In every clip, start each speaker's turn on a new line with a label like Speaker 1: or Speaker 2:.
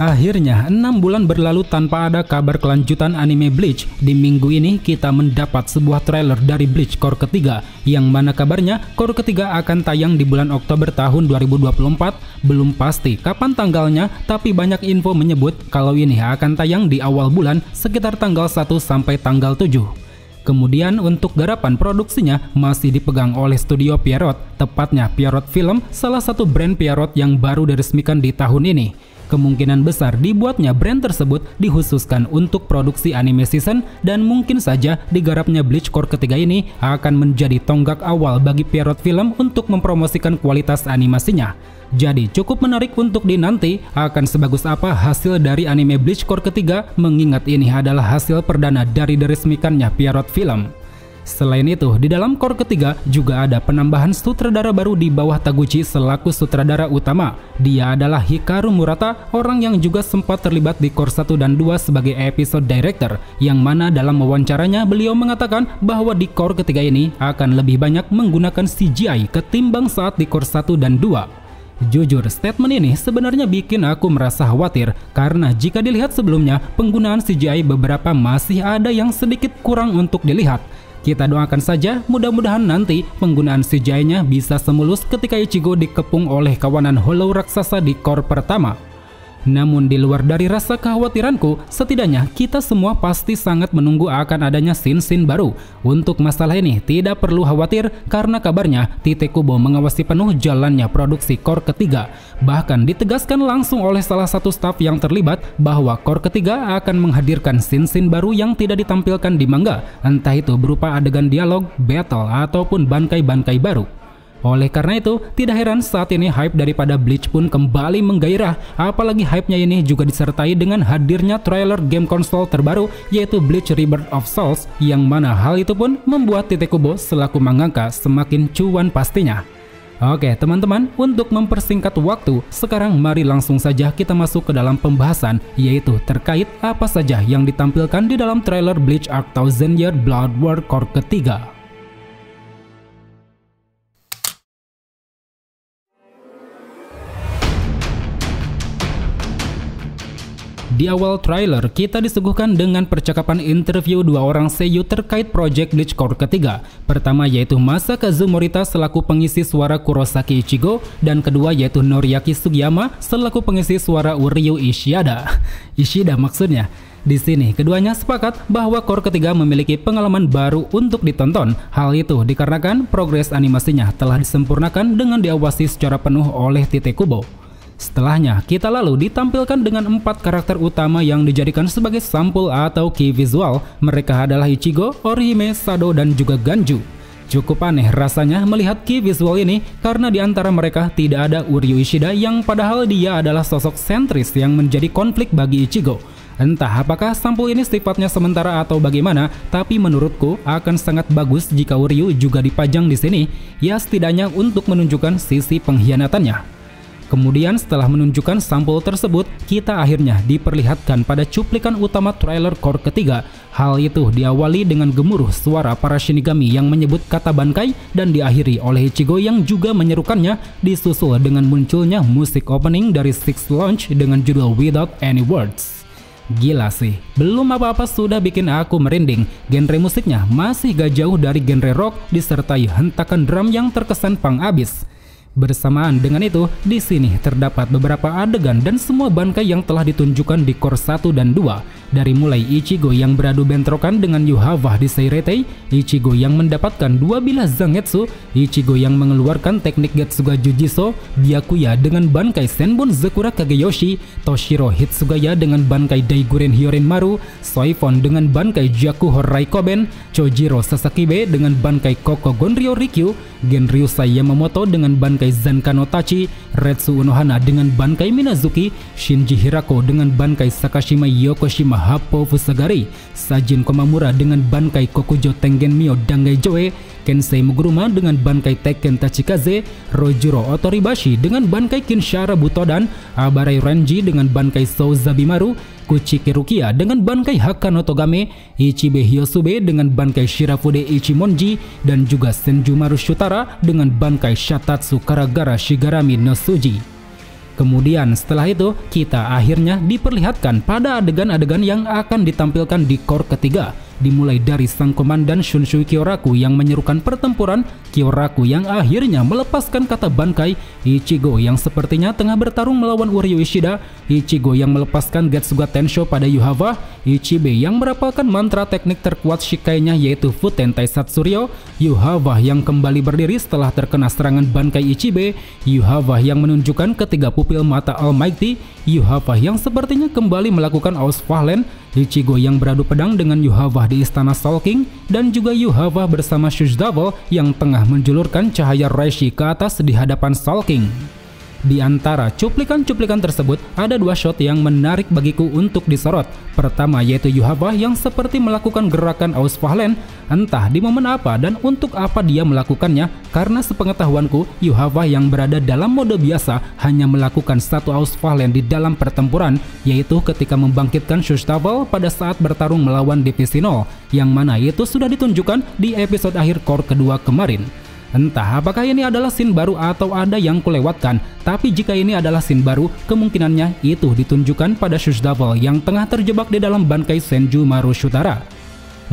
Speaker 1: Akhirnya 6 bulan berlalu tanpa ada kabar kelanjutan anime Bleach. Di minggu ini kita mendapat sebuah trailer dari Bleach Core ketiga, yang mana kabarnya Core ketiga akan tayang di bulan Oktober tahun 2024. Belum pasti kapan tanggalnya, tapi banyak info menyebut kalau ini akan tayang di awal bulan sekitar tanggal 1 sampai tanggal 7. Kemudian untuk garapan produksinya masih dipegang oleh studio Pierrot, tepatnya Pierrot Film, salah satu brand Pierrot yang baru diresmikan di tahun ini. Kemungkinan besar dibuatnya brand tersebut dikhususkan untuk produksi anime season, dan mungkin saja digarapnya Bleach Core ketiga ini akan menjadi tonggak awal bagi Pierrot Film untuk mempromosikan kualitas animasinya. Jadi cukup menarik untuk dinanti akan sebagus apa hasil dari anime Bleach Core ketiga, mengingat ini adalah hasil perdana dari diresmikannya Pierrot Film. Selain itu, di dalam Core ketiga juga ada penambahan sutradara baru di bawah Taguchi selaku sutradara utama. Dia adalah Hikaru Murata, orang yang juga sempat terlibat di Core 1 dan 2 sebagai episode director, yang mana dalam wawancaranya beliau mengatakan bahwa di Core ketiga ini akan lebih banyak menggunakan CGI ketimbang saat di Core 1 dan 2. Jujur, statement ini sebenarnya bikin aku merasa khawatir, karena jika dilihat sebelumnya, penggunaan CGI beberapa masih ada yang sedikit kurang untuk dilihat. Kita doakan saja mudah-mudahan nanti penggunaan CGI-nya bisa semulus ketika Ichigo dikepung oleh kawanan Hollow raksasa di Core pertama. Namun di luar dari rasa kekhawatiranku, setidaknya kita semua pasti sangat menunggu akan adanya scene-scene baru. Untuk masalah ini tidak perlu khawatir, karena kabarnya Tite Kubo mengawasi penuh jalannya produksi Core ketiga. Bahkan ditegaskan langsung oleh salah satu staf yang terlibat bahwa Core ketiga akan menghadirkan scene-scene baru yang tidak ditampilkan di manga, entah itu berupa adegan dialog, battle, ataupun bankai-bankai baru. Oleh karena itu, tidak heran saat ini hype daripada Bleach pun kembali menggairah, apalagi hype-nya ini juga disertai dengan hadirnya trailer game konsol terbaru yaitu Bleach Rebirth of Souls, yang mana hal itu pun membuat Tite Kubo selaku mangaka semakin cuan pastinya. Oke teman-teman, untuk mempersingkat waktu, sekarang mari langsung saja kita masuk ke dalam pembahasan, yaitu terkait apa saja yang ditampilkan di dalam trailer Bleach Arc Thousand Year Blood War Core ketiga. Di awal trailer, kita disuguhkan dengan percakapan interview dua orang seiyuu terkait project Bleach Core ketiga. Pertama yaitu Masakazu Morita selaku pengisi suara Kurosaki Ichigo, dan kedua yaitu Noriaki Sugiyama selaku pengisi suara Uryu Ishida maksudnya. Di sini keduanya sepakat bahwa Core ketiga memiliki pengalaman baru untuk ditonton. Hal itu dikarenakan progres animasinya telah disempurnakan dengan diawasi secara penuh oleh Tite Kubo. Setelahnya, kita lalu ditampilkan dengan 4 karakter utama yang dijadikan sebagai sampul atau key visual. Mereka adalah Ichigo, Orihime, Sado, dan juga Ganju. Cukup aneh rasanya melihat key visual ini, karena di antara mereka tidak ada Uryu Ishida yang padahal dia adalah sosok sentris yang menjadi konflik bagi Ichigo. Entah apakah sampul ini sifatnya sementara atau bagaimana, tapi menurutku akan sangat bagus jika Uryu juga dipajang di sini, ya setidaknya untuk menunjukkan sisi pengkhianatannya. Kemudian setelah menunjukkan sampul tersebut, kita akhirnya diperlihatkan pada cuplikan utama trailer Core ketiga. Hal itu diawali dengan gemuruh suara para Shinigami yang menyebut kata bankai, dan diakhiri oleh Ichigo yang juga menyerukannya, disusul dengan munculnya musik opening dari Six Launch dengan judul Without Any Words. Gila sih, belum apa-apa sudah bikin aku merinding. Genre musiknya masih gak jauh dari genre rock, disertai hentakan drum yang terkesan punk abis. Bersamaan dengan itu, di sini terdapat beberapa adegan dan semua bankai yang telah ditunjukkan di Core 1 dan 2. Dari mulai Ichigo yang beradu bentrokan dengan Yuhava di Seiretei, Ichigo yang mendapatkan 2 bilah Zangetsu, Ichigo yang mengeluarkan teknik Getsuga Jujitsu, Byakuya dengan bankai Senbon Zekura Kageyoshi, Toshiro Hitsugaya dengan bankai Daiguren Hyorinmaru, Soifon dengan bankai Jaku Horai Koben, Chojiro Sasakibe dengan bankai Koko Gonryo Rikyu, Genryusai Yamamoto dengan bankai Zankano Tachi, Retsu Unohana dengan bankai Minazuki, Shinji Hirako dengan bankai Sakashima Yokoshima Happo Fusagari, Sajin Komamura dengan bankai Kokujo Tengen Myo Dangai Joe, Kensei Muguruma dengan bankai Tekken Tachikaze, Rojuro Otoribashi dengan bankai Kinshara Butodan, Abarai Renji dengan bankai Souzabimaru, Kuchiki Rukia dengan bankai Hakano Togame, Ichibe Hyosube dengan bankai Shirafude Ichimonji, dan juga Senjumaru Shutara dengan bankai Shatatsu Karagara Shigarami no Suji. Kemudian setelah itu kita akhirnya diperlihatkan pada adegan-adegan yang akan ditampilkan di core ketiga. Dimulai dari sang komandan Shunsui Kyoraku yang menyerukan pertempuran, Kyoraku yang akhirnya melepaskan kata bankai, Ichigo yang sepertinya tengah bertarung melawan Uryu Ishida, Ichigo yang melepaskan Getsuga Tensho pada Yuhava, Ichibe yang merapalkan mantra teknik terkuat Shikainya yaitu Futen Taisatsuryo, Yuhava yang kembali berdiri setelah terkena serangan bankai Ichibe, Yuhava yang menunjukkan ketiga pupil mata Almighty, Yuhava yang sepertinya kembali melakukan Ausfahlen, Ichigo yang beradu pedang dengan Yuhava di istana Soul King, dan juga Yuhava bersama Shushdavel yang tengah menjulurkan cahaya Reishi ke atas di hadapan Soul King. Di antara cuplikan-cuplikan tersebut, ada dua shot yang menarik bagiku untuk disorot. Pertama yaitu Yuhava yang seperti melakukan gerakan Ausfahlen, entah di momen apa dan untuk apa dia melakukannya, karena sepengetahuanku Yuhava yang berada dalam mode biasa hanya melakukan satu Ausfahlen di dalam pertempuran, yaitu ketika membangkitkan Shushdavel pada saat bertarung melawan Divisi 0, yang mana itu sudah ditunjukkan di episode akhir core kedua kemarin. Entah apakah ini adalah scene baru atau ada yang kulewatkan, tapi jika ini adalah scene baru, kemungkinannya itu ditunjukkan pada Shushdavel yang tengah terjebak di dalam bangkai Senjumaru Shutara.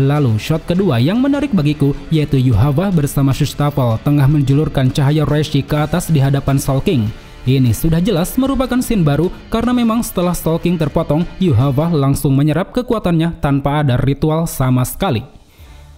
Speaker 1: Lalu shot kedua yang menarik bagiku yaitu Yuhava bersama Shushdavel tengah menjulurkan cahaya Reishi ke atas di hadapan Soul King. Ini sudah jelas merupakan scene baru karena memang setelah Soul King terpotong, Yuhava langsung menyerap kekuatannya tanpa ada ritual sama sekali.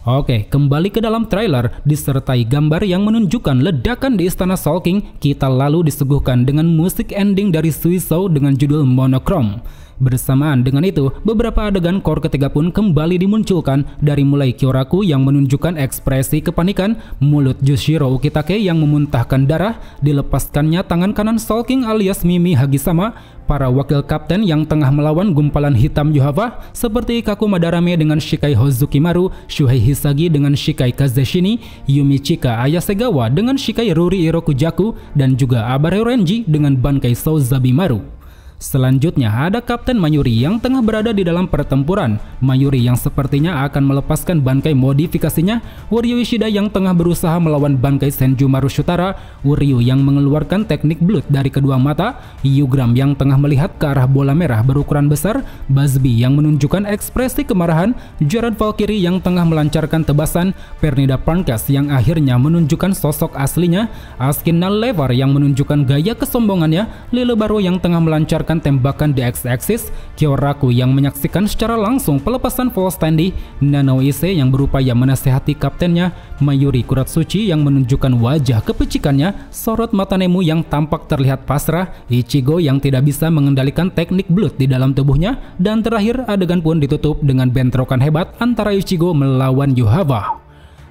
Speaker 1: Oke, kembali ke dalam trailer disertai gambar yang menunjukkan ledakan di istana Soul King, kita lalu disuguhkan dengan musik ending dari Suisou dengan judul Monochrome. Bersamaan dengan itu, beberapa adegan core ketiga pun kembali dimunculkan, dari mulai Kyoraku yang menunjukkan ekspresi kepanikan, mulut Jushiro Ukitake yang memuntahkan darah, dilepaskannya tangan kanan Soul King alias Mimi Hagisama, para wakil kapten yang tengah melawan gumpalan hitam Yuhava seperti Kaku Madarame dengan Shikai Hozukimaru, Shuhei Hisagi dengan Shikai Kazeshini, Yumichika Ayasegawa dengan Shikai Ruri Irokujaku, dan juga Abare Renji dengan Bankai Souzabimaru. Selanjutnya ada Kapten Mayuri yang tengah berada di dalam pertempuran. Mayuri yang sepertinya akan melepaskan bankai modifikasinya, Uryu Ishida yang tengah berusaha melawan bankai Senjumaru Shutara, Uryu yang mengeluarkan teknik blood dari kedua mata, Yugram yang tengah melihat ke arah bola merah berukuran besar, Bazbi yang menunjukkan ekspresi kemarahan, Jared Valkyrie yang tengah melancarkan tebasan, Pernida Parncas yang akhirnya menunjukkan sosok aslinya, Askin Nalevar yang menunjukkan gaya kesombongannya, Lille Baro yang tengah melancarkan tembakan di X-axis, Kyoraku yang menyaksikan secara langsung pelepasan Full Standy, Nano Ise yang berupaya menasehati kaptennya, Mayuri Kuratsuchi yang menunjukkan wajah kepecikannya, sorot mata Nemu yang tampak terlihat pasrah, Ichigo yang tidak bisa mengendalikan teknik blood di dalam tubuhnya, dan terakhir adegan pun ditutup dengan bentrokan hebat antara Ichigo melawan Yuhava.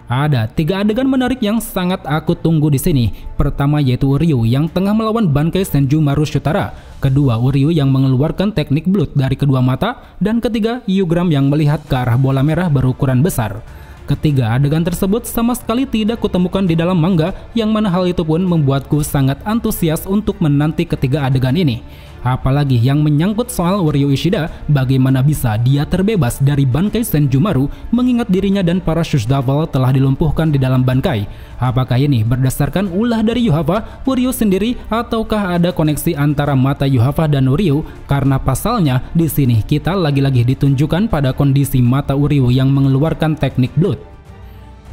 Speaker 1: Ada 3 adegan menarik yang sangat aku tunggu di sini. Pertama yaitu Uryu yang tengah melawan bankai Senjumaru Shutara. Kedua, Uryu yang mengeluarkan teknik blood dari kedua mata. Dan ketiga, Yugram yang melihat ke arah bola merah berukuran besar. Ketiga adegan tersebut sama sekali tidak kutemukan di dalam manga, yang mana hal itu pun membuatku sangat antusias untuk menanti ketiga adegan ini. Apalagi yang menyangkut soal Uryu Ishida, bagaimana bisa dia terbebas dari bankai Senjumaru mengingat dirinya dan para Shushdavel telah dilumpuhkan di dalam bankai. Apakah ini berdasarkan ulah dari Yuhava, Uryu sendiri, ataukah ada koneksi antara mata Yuhava dan Uryu? Karena pasalnya di sini kita lagi-lagi ditunjukkan pada kondisi mata Uryu yang mengeluarkan teknik blood.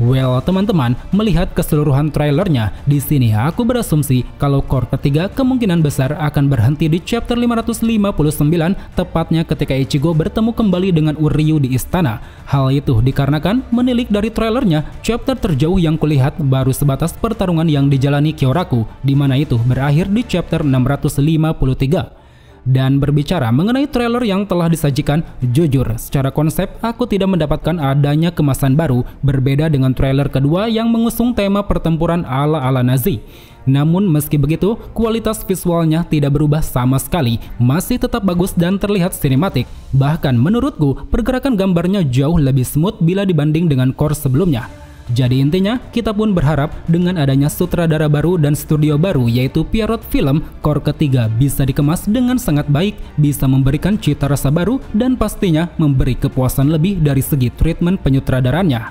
Speaker 1: Well, teman-teman, melihat keseluruhan trailernya, di sini aku berasumsi kalau core ketiga kemungkinan besar akan berhenti di chapter 559, tepatnya ketika Ichigo bertemu kembali dengan Uryu di istana. Hal itu dikarenakan menilik dari trailernya, chapter terjauh yang kulihat baru sebatas pertarungan yang dijalani Kyoraku, di mana itu berakhir di chapter 653. Dan berbicara mengenai trailer yang telah disajikan, jujur, secara konsep aku tidak mendapatkan adanya kemasan baru, berbeda dengan trailer kedua yang mengusung tema pertempuran ala-ala Nazi. Namun meski begitu, kualitas visualnya tidak berubah sama sekali, masih tetap bagus dan terlihat sinematik. Bahkan menurutku, pergerakan gambarnya jauh lebih smooth bila dibanding dengan core sebelumnya. Jadi intinya, kita pun berharap dengan adanya sutradara baru dan studio baru yaitu Pierrot Film, core ketiga bisa dikemas dengan sangat baik, bisa memberikan cita rasa baru, dan pastinya memberi kepuasan lebih dari segi treatment penyutradarannya.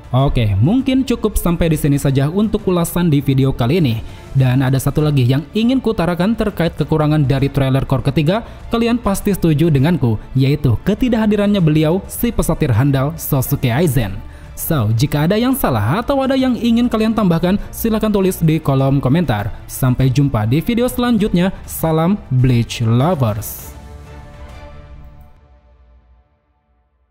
Speaker 1: Oke, mungkin cukup sampai di sini saja untuk ulasan di video kali ini. Dan ada satu lagi yang ingin kutarakan terkait kekurangan dari trailer Core ketiga. Kalian pasti setuju denganku, yaitu ketidakhadirannya beliau, si pesatir handal Sosuke Aizen. So, jika ada yang salah atau ada yang ingin kalian tambahkan, silahkan tulis di kolom komentar. Sampai jumpa di video selanjutnya. Salam Bleach Lovers.